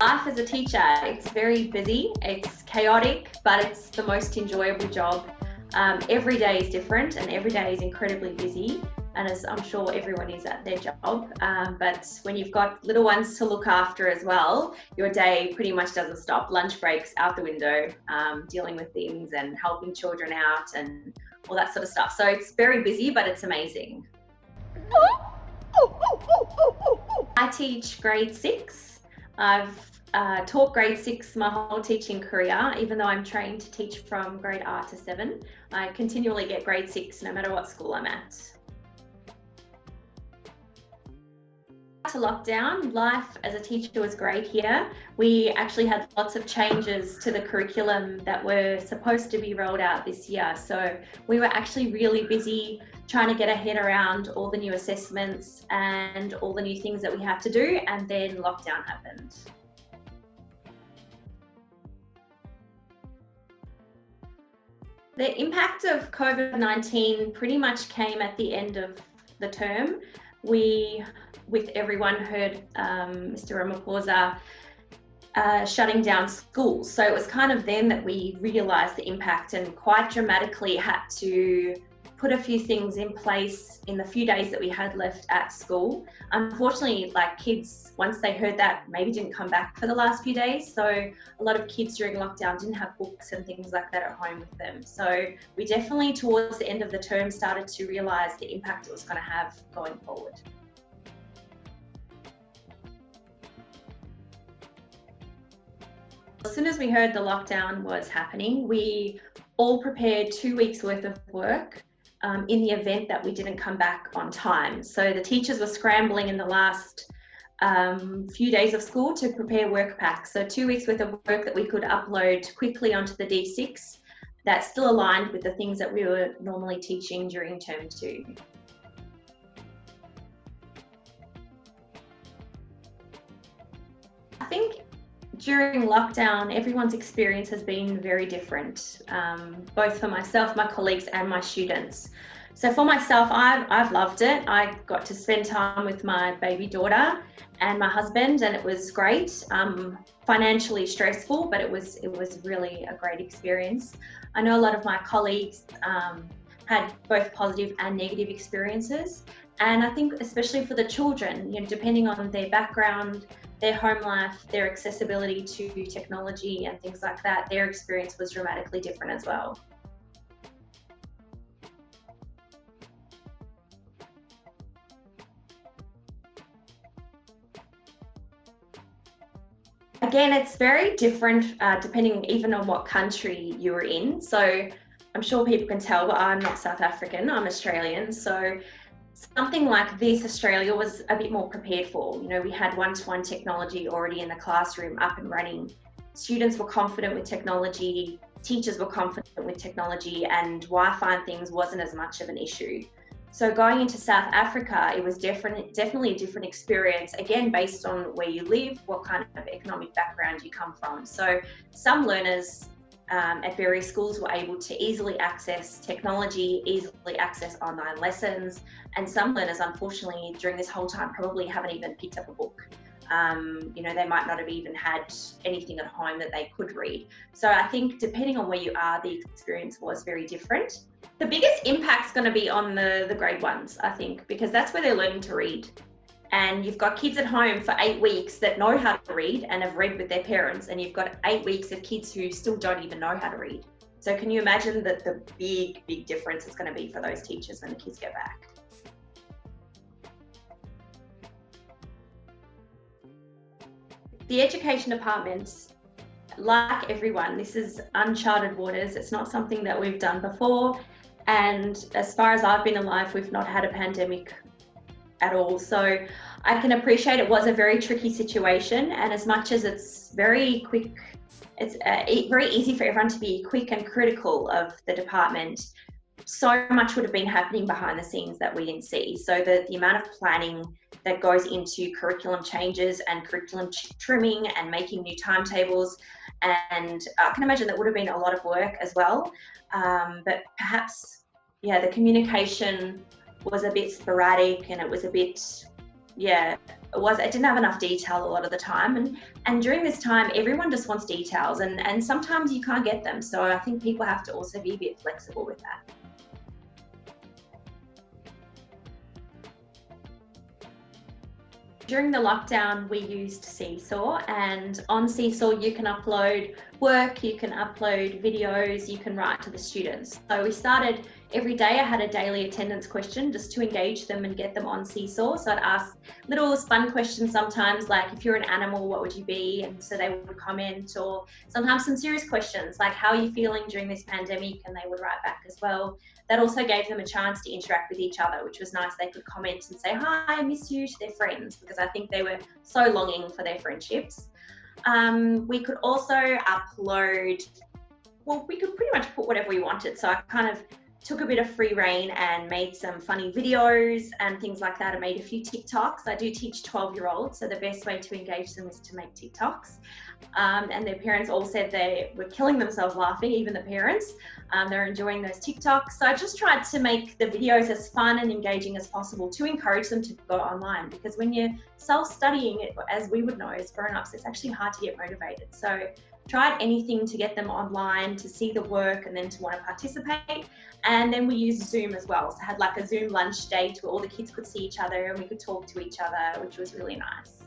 life as a teacher, it's very busy, it's chaotic, but it's the most enjoyable job. Every day is different and every day is incredibly busy, and as I'm sure everyone is at their job, but when you've got little ones to look after as well, your day pretty much doesn't stop. Lunch breaks out the window, dealing with things and helping children out and all that sort of stuff. So it's very busy, but it's amazing. I teach grade 6. I've taught grade 6 my whole teaching career. Even though I'm trained to teach from grade R to 7, I continually get grade 6 no matter what school I'm at. To lockdown, life as a teacher was great here. We actually had lots of changes to the curriculum that were supposed to be rolled out this year. So we were actually really busy trying to get our head around all the new assessments and all the new things that we have to do, and then lockdown happened. The impact of COVID-19 pretty much came at the end of the term. We, with everyone, heard Mr. Ramaphosa shutting down schools. So it was kind of then that we realised the impact and quite dramatically had to put a few things in place in the few days that we had left at school. Unfortunately, like kids, once they heard that, maybe didn't come back for the last few days. So a lot of kids during lockdown didn't have books and things like that at home with them. So we definitely, towards the end of the term, started to realise the impact it was going to have going forward. As soon as we heard the lockdown was happening, we all prepared 2 weeks worth of work in the event that we didn't come back on time. So the teachers were scrambling in the last few days of school to prepare work packs. So 2 weeks worth of work that we could upload quickly onto the D6 that still aligned with the things that we were normally teaching during term 2. I think during lockdown, everyone's experience has been very different, both for myself, my colleagues and my students. So for myself, I've loved it. I got to spend time with my baby daughter and my husband, and it was great. Financially stressful, but it was really a great experience. I know a lot of my colleagues had both positive and negative experiences, and I think especially for the children, you know, depending on their background, their home life, their accessibility to technology and things like that, their experience was dramatically different as well. Again, it's very different depending even on what country you're in. So I'm sure people can tell, but I'm not South African, I'm Australian. So something like this, Australia was a bit more prepared for. You know, we had one-to-one technology already in the classroom up and running. Students were confident with technology, teachers were confident with technology, and Wi-Fi and things wasn't as much of an issue. So going into South Africa, it was definitely a different experience, again, based on where you live, what kind of economic background you come from. So some learners at various schools were able to easily access technology, easily access online lessons, and some learners, unfortunately, during this whole time probably haven't even picked up a book. You know, they might not have even had anything at home that they could read. So I think depending on where you are, the experience was very different. The biggest impact's going to be on the grade 1s, I think, because that's where they're learning to read. And you've got kids at home for 8 weeks that know how to read and have read with their parents, and you've got 8 weeks of kids who still don't even know how to read. So can you imagine that the big difference it's going to be for those teachers when the kids get back? The education department, like everyone, this is uncharted waters. It's not something that we've done before. And as far as I've been alive, we've not had a pandemic at all. So I can appreciate it was a very tricky situation. And as much as it's very quick, it's very easy for everyone to be quick and critical of the department. So much would have been happening behind the scenes that we didn't see. So the amount of planning that goes into curriculum changes and curriculum trimming and making new timetables, and I can imagine that would have been a lot of work as well. But perhaps, yeah, the communication was a bit sporadic and it was a bit, yeah, it didn't have enough detail a lot of the time. And during this time, everyone just wants details, and sometimes you can't get them. So I think people have to also be a bit flexible with that. During the lockdown, we used Seesaw, and on Seesaw you can upload work, you can upload videos, you can write to the students. So we started every day. I had a daily attendance question just to engage them and get them on Seesaw. So I'd ask little fun questions sometimes, like if you're an animal, what would you be? And so they would comment, or sometimes some serious questions like how are you feeling during this pandemic, and they would write back as well. That also gave them a chance to interact with each other, which was nice. They could comment and say, hi, I miss you, to their friends, because I think they were so longing for their friendships. We could also upload, well, we could pretty much put whatever we wanted. So I kind of took a bit of free reign and made some funny videos and things like that. I made a few TikToks. I do teach 12-year-olds, so the best way to engage them is to make TikToks. And their parents all said they were killing themselves laughing, even the parents. They're enjoying those TikToks. So I just tried to make the videos as fun and engaging as possible to encourage them to go online, because when you're self-studying, as we would know as grown-ups, it's actually hard to get motivated. So tried anything to get them online, to see the work, and then to want to participate. And then we used Zoom as well. So I had like a Zoom lunch date where all the kids could see each other and we could talk to each other, which was really nice.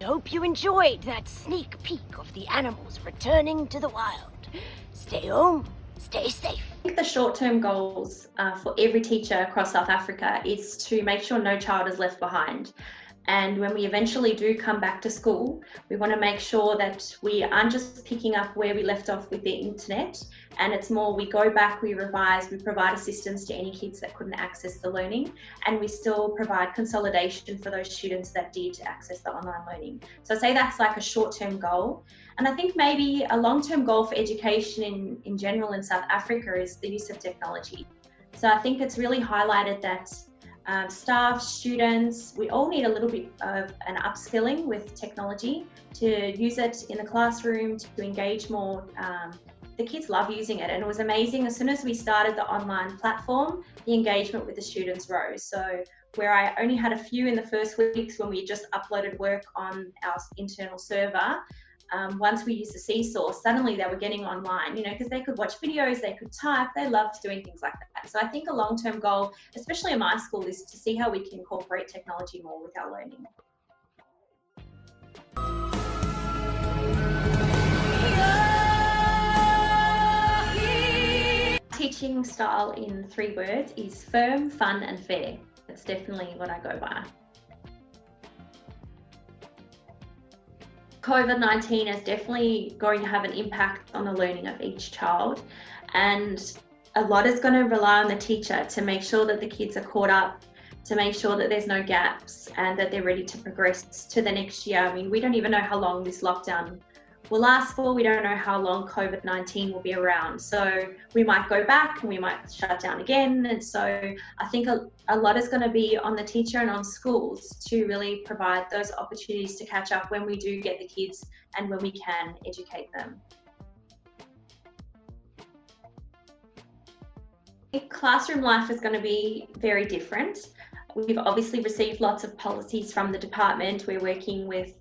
I hope you enjoyed that sneak peek of the animals returning to the wild. Stay home, stay safe. I think the short-term goals for every teacher across South Africa is to make sure no child is left behind. And when we eventually do come back to school, we want to make sure that we aren't just picking up where we left off with the internet, and it's more we go back, we revise, we provide assistance to any kids that couldn't access the learning, and we still provide consolidation for those students that did access the online learning. So I say that's like a short-term goal. And I think maybe a long-term goal for education in general in South Africa is the use of technology. So I think it's really highlighted that staff, students, we all need a little bit of an upskilling with technology to use it in the classroom, to engage more. The kids love using it, and it was amazing. As soon as we started the online platform, the engagement with the students rose. So where I only had a few in the first weeks when we just uploaded work on our internal server, once we used the Seesaw, suddenly they were getting online, because they could watch videos, they could type, they loved doing things like that. So I think a long-term goal, especially in my school, is to see how we can incorporate technology more with our learning. Teaching style in 3 words is firm, fun, and fair. That's definitely what I go by. COVID-19 is definitely going to have an impact on the learning of each child, and a lot is going to rely on the teacher to make sure that the kids are caught up, to make sure that there's no gaps and that they're ready to progress to the next year. I mean, we don't even know how long this lockdown will last for. We don't know how long COVID-19 will be around. So we might go back and we might shut down again. And so I think a lot is going to be on the teacher and on schools to really provide those opportunities to catch up when we do get the kids and when we can educate them. Classroom life is going to be very different. We've obviously received lots of policies from the department. We're working with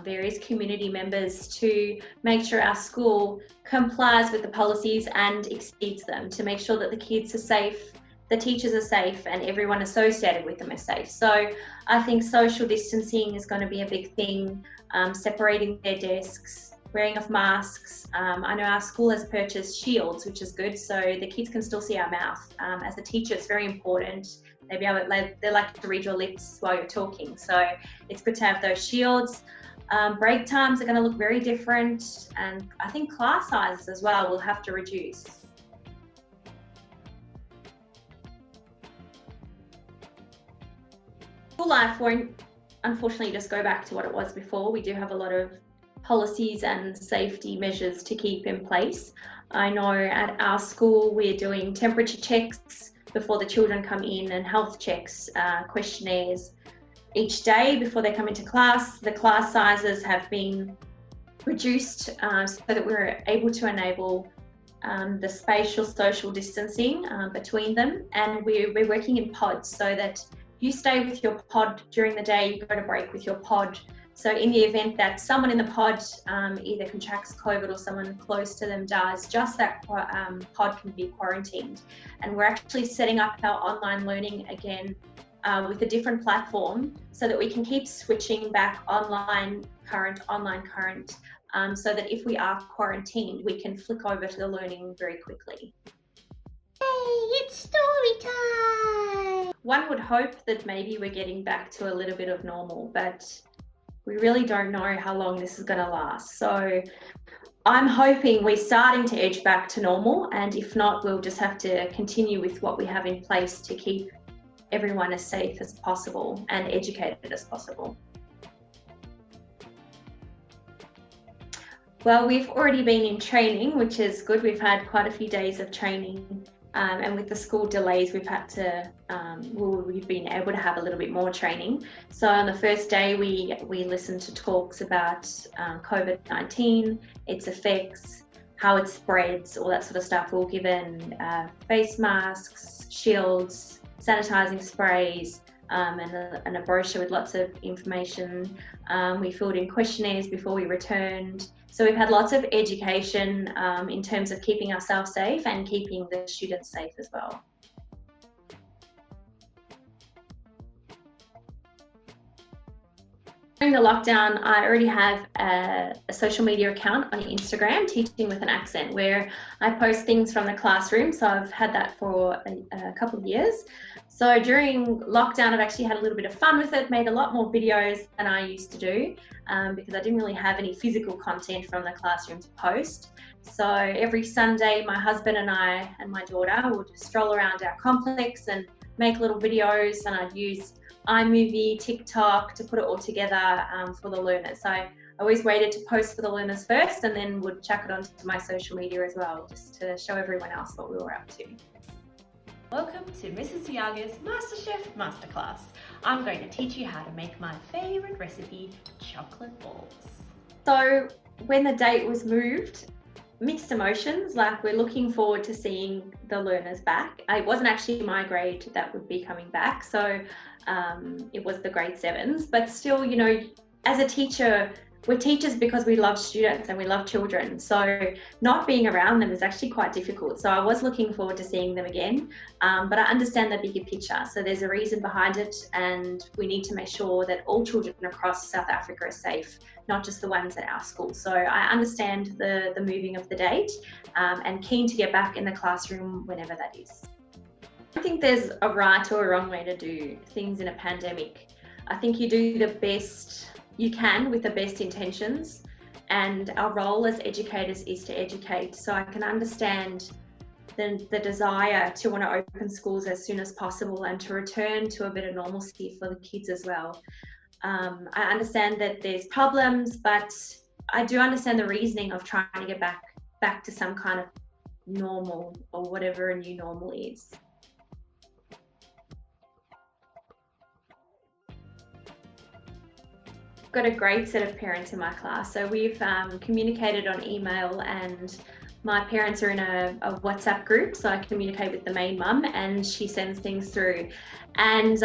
various community members to make sure our school complies with the policies and exceeds them, to make sure that the kids are safe, the teachers are safe, and everyone associated with them is safe. So I think social distancing is going to be a big thing, separating their desks, wearing of masks. I know our school has purchased shields, which is good, so the kids can still see our mouth. As a teacher, it's very important. They like to read your lips while you're talking, so it's good to have those shields. Break times are going to look very different, and I think class sizes as well will have to reduce. School life won't unfortunately just go back to what it was before. We do have a lot of policies and safety measures to keep in place. I know at our school we're doing temperature checks before the children come in, and health checks, questionnaires each day before they come into class. The class sizes have been reduced so that we're able to enable the spatial social distancing between them, and we're working in pods so that you stay with your pod during the day, you go to break with your pod. So in the event that someone in the pod either contracts COVID or someone close to them does, just that pod can be quarantined. And we're actually setting up our online learning again with a different platform so that we can keep switching back online current, so that if we are quarantined, we can flick over to the learning very quickly. Hey, it's story time! One would hope that maybe we're getting back to a little bit of normal, but we really don't know how long this is going to last. So I'm hoping we're starting to edge back to normal, and if not, we'll just have to continue with what we have in place to keep everyone as safe as possible and educated as possible. Well, we've already been in training, which is good. We've had quite a few days of training, and with the school delays, we've had to, we've been able to have a little bit more training. So on the first day, we listened to talks about COVID-19, its effects, how it spreads, all that sort of stuff. We were given face masks, shields, sanitizing sprays, and a brochure with lots of information. We filled in questionnaires before we returned. So we've had lots of education in terms of keeping ourselves safe and keeping the students safe as well. During the lockdown, I already have a social media account on Instagram, Teaching with an Accent, where I post things from the classroom. So I've had that for a couple of years. So during lockdown, I've actually had a little bit of fun with it, made a lot more videos than I used to do because I didn't really have any physical content from the classroom to post. So every Sunday, my husband and I and my daughter would stroll around our complex and make little videos, and I'd use iMovie, TikTok to put it all together for the learners. So I always waited to post for the learners first and then would chuck it onto my social media as well, just to show everyone else what we were up to. Welcome to Mrs. Jager's MasterChef Masterclass. I'm going to teach you how to make my favourite recipe, chocolate balls. So when the date was moved, mixed emotions, like we're looking forward to seeing the learners back. It wasn't actually my grade that would be coming back, so it was the grade 7s, but still, you know, as a teacher, we're teachers because we love students and we love children, so not being around them is actually quite difficult. So I was looking forward to seeing them again, but I understand the bigger picture. So there's a reason behind it, and we need to make sure that all children across South Africa are safe, not just the ones at our school. So I understand the moving of the date and keen to get back in the classroom whenever that is. I don't think there's a right or a wrong way to do things in a pandemic. I think you do the best you can with the best intentions, and our role as educators is to educate. So I can understand the desire to want to open schools as soon as possible and to return to a bit of normalcy for the kids as well. I understand that there's problems, but I do understand the reasoning of trying to get back to some kind of normal, or whatever a new normal is. Got a great set of parents in my class. So we've communicated on email, and my parents are in a WhatsApp group. So I communicate with the main mum and she sends things through. And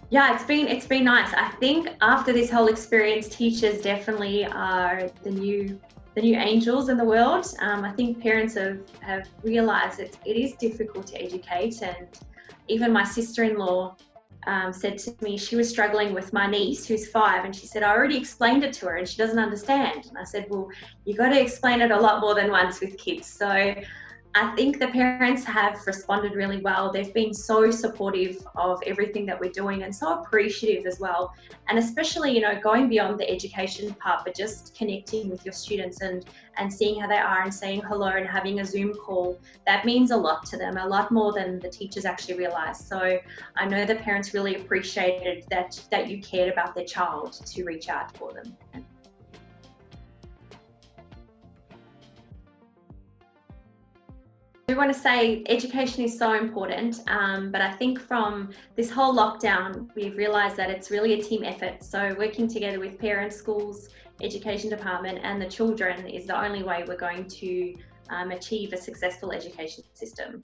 yeah, it's been nice. I think after this whole experience, teachers definitely are the new angels in the world. I think parents have realised that it is difficult to educate, and even my sister-in-law said to me she was struggling with my niece who's 5, and she said, I already explained it to her and she doesn't understand. And I said, well, you got to explain it a lot more than once with kids. So I think the parents have responded really well. They've been so supportive of everything that we're doing and so appreciative as well. And especially, you know, going beyond the education part, but just connecting with your students and seeing how they are and saying hello and having a Zoom call, that means a lot to them, a lot more than the teachers actually realise. So I know the parents really appreciated that you cared about their child to reach out for them. I want to say education is so important, but I think from this whole lockdown, we've realised that it's really a team effort. So working together with parents, schools, education department and the children is the only way we're going to achieve a successful education system.